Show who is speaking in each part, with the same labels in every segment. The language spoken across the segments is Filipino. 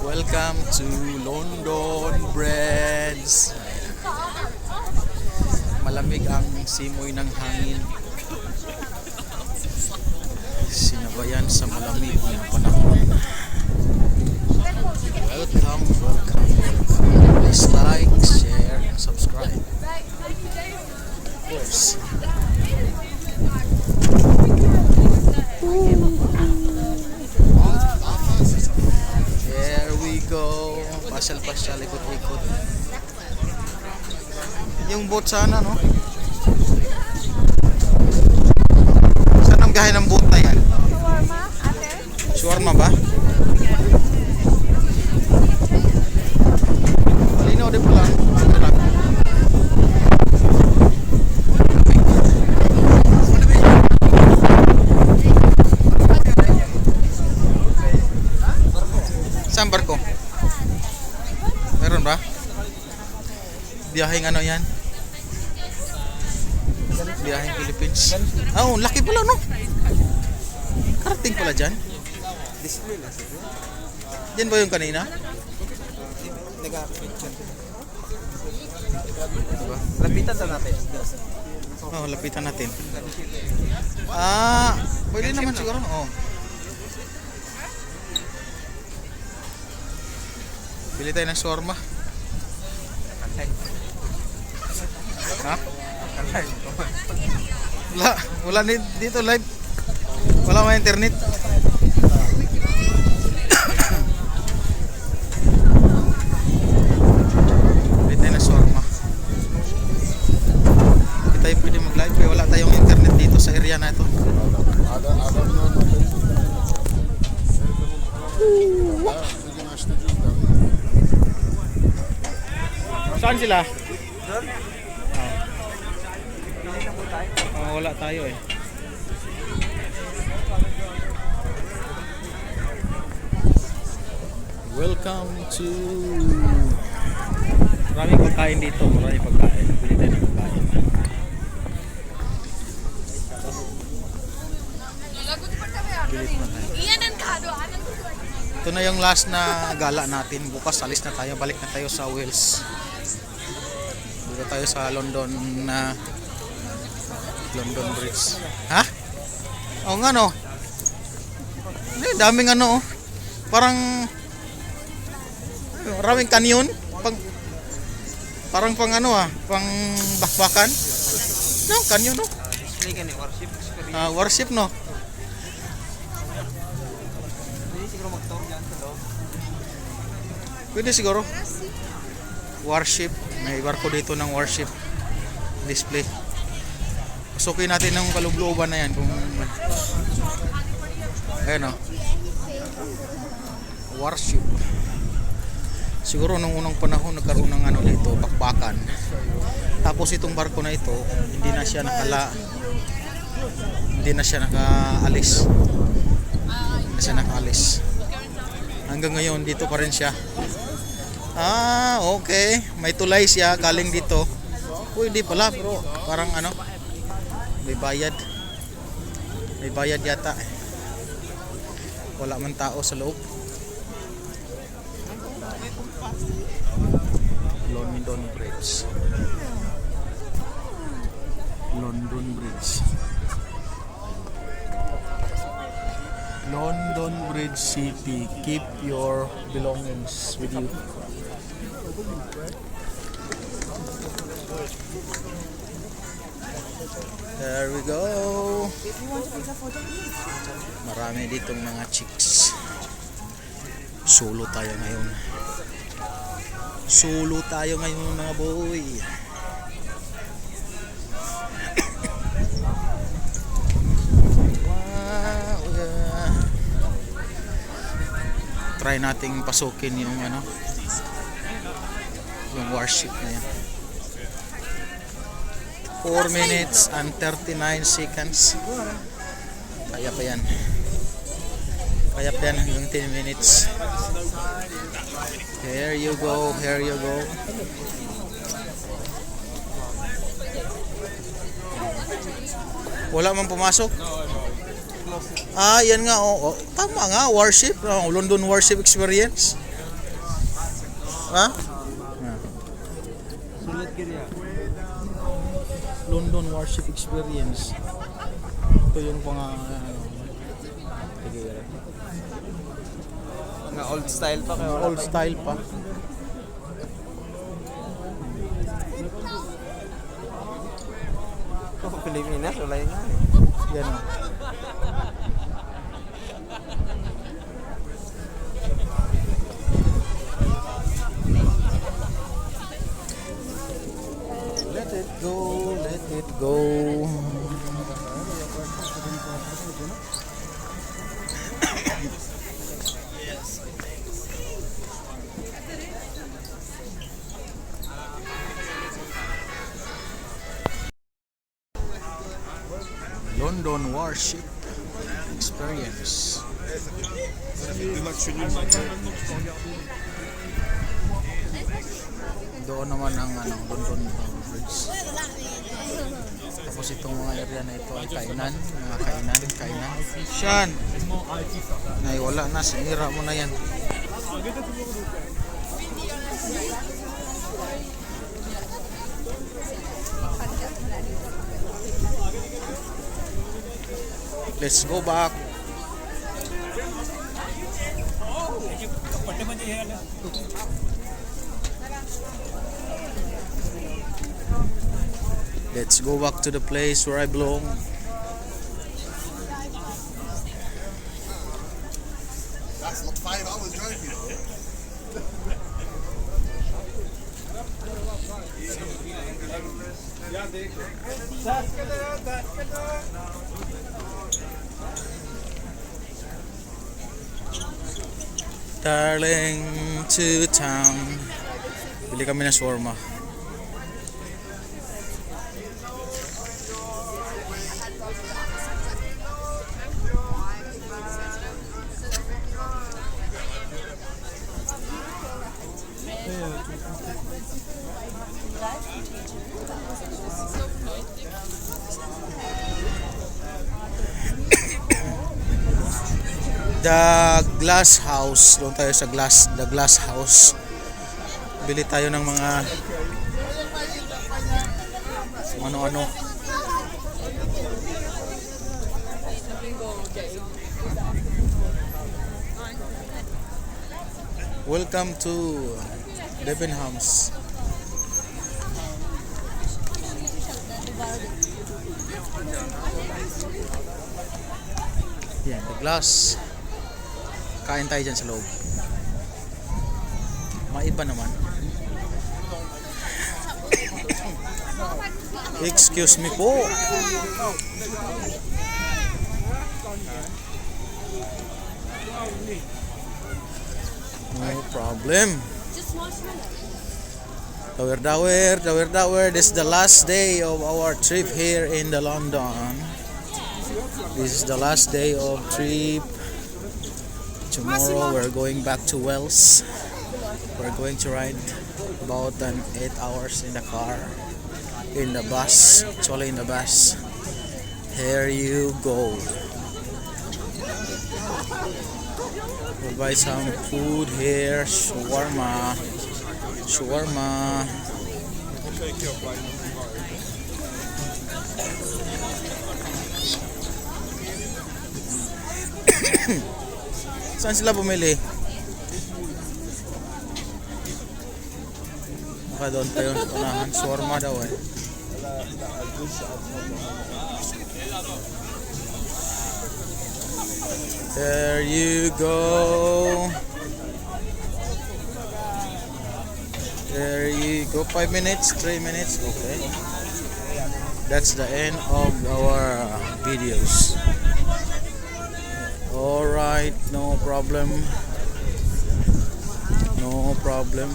Speaker 1: Welcome to London Breads. Malamig ang simoy ng hangin. Sinabayan sa malamig na panahon. Welcome, welcome, welcome. Please like, share, and subscribe. Of course. There we go. Pasyal-pasyal, ikot-ikot. Yung boat sana, no? Saan ang gahe ng boat na yan?
Speaker 2: Shawarma, ate?
Speaker 1: Shawarma ba? Malinaw din pala. Saan barko? Meron ba? Biyaheng ano yan? Biyaheng Philippines. Oh, laki pala, no? Karating pala dyan.
Speaker 3: Display lang sir.
Speaker 1: Diyan ba yung kanina? Diba?
Speaker 3: Lapitan na natin.
Speaker 1: Oh, lapitan natin. Pwede naman siguro. Oh. Bili tayo ng shawarma. Ha? Wala dito live. Wala may internet. Bili tayo ng shawarma. Hindi tayo pwede mag-live kaya wala tayong internet dito sa area na ito. Saan sila?
Speaker 3: Doon? Pili na po tayo.
Speaker 1: Wala tayo eh. Welcome to... Maraming pagkain dito. Maraming pagkain. Pili tayo ng pagkain. Pilit na tayo. Ito na yung last na gala natin. Bukas alis na tayo. Balik na tayo sa Wales. Dito tayo sa London na London Bridge. Ha? Oo nga no. Daming ano oh. Parang maraming kanyon. Parang pang ano pang bakbakan. No, kanyon no.
Speaker 3: Display ka ni worship.
Speaker 1: Worship no.
Speaker 3: Hindi siguro mag-tour dyan sa loob.
Speaker 1: Pwede siguro. Worship. May barko dito ng worship display. Pasukin natin ng kalubluban na yan kung ayan o. Worship. Siguro nung unang panahon nagkaroon ng ano dito, bakbakan. Tapos itong barko na ito, hindi na siya nakaalis. Hindi na siya nakaalis. Hanggang ngayon dito pa rin siya. Okay. May tulay siya galing dito. Pwede pala pero parang ano, may bayad. May bayad yata. Wala man tao sa loob. London Bridge. London Bridge. London Bridge City. Keep your belongings with you. There we go. Marami ditong mga chicks. Solo tayo ngayon. Solo tayo ngayon mga boy. Wow, yeah. Try nating pasukin yung ano, yung worship na yan. 4 minutes and 39 seconds. Kaya pa yan. Kaya pa yan hanggang 10 minutes. Here you go, here you go. Wala man pumasok? Yan nga, tama nga, worship, London Worship Experience. Ha? Yeah.
Speaker 3: Sulit kiri ya.
Speaker 1: London Warship Experience. Ito yung mga sige,
Speaker 3: Nga old style pa kayo.
Speaker 1: old style pa.
Speaker 3: Pilipinas, wala yun nga.
Speaker 1: Yan o. Let it go, let it go. London Warship Experience. Doon naman ang London Bridge. Tapos itong mga area na ito ay kainan, mga kainan. Siyan! Nay, wala na, sinira mo na yan. Let's go back. Let's go back to the place where I belong.
Speaker 2: That's not 5 hours driving.
Speaker 1: Darling to town. Bili kami ng shawarma. The Glass House. Doon tayo sa The Glass House. Bili tayo ng mga ano-ano. Welcome to Debenhams. Yan, The Glass. Kain tayo dyan sa loob. Maiba naman. Excuse me po. No problem. Dawer. This is the last day of our trip here in the London. This is the last day of trip. Tomorrow we're going back to Wales. We're going to ride about 8 hours in the car, in the bus, actually in the bus. Here you go. We'll buy some food here, shawarma. Saan sila bumili? Baka doon tayo sa unahan. Shawarma daw eh. There you go. There you go. 5 minutes, 3 minutes. Okay. That's the end of our videos. Alright, no problem. No problem.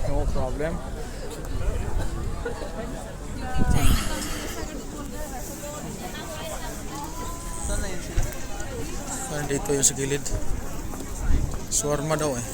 Speaker 1: No problem.
Speaker 3: Saan na yun sila?
Speaker 1: Nandito yung sa gilid. Shawarma daw eh.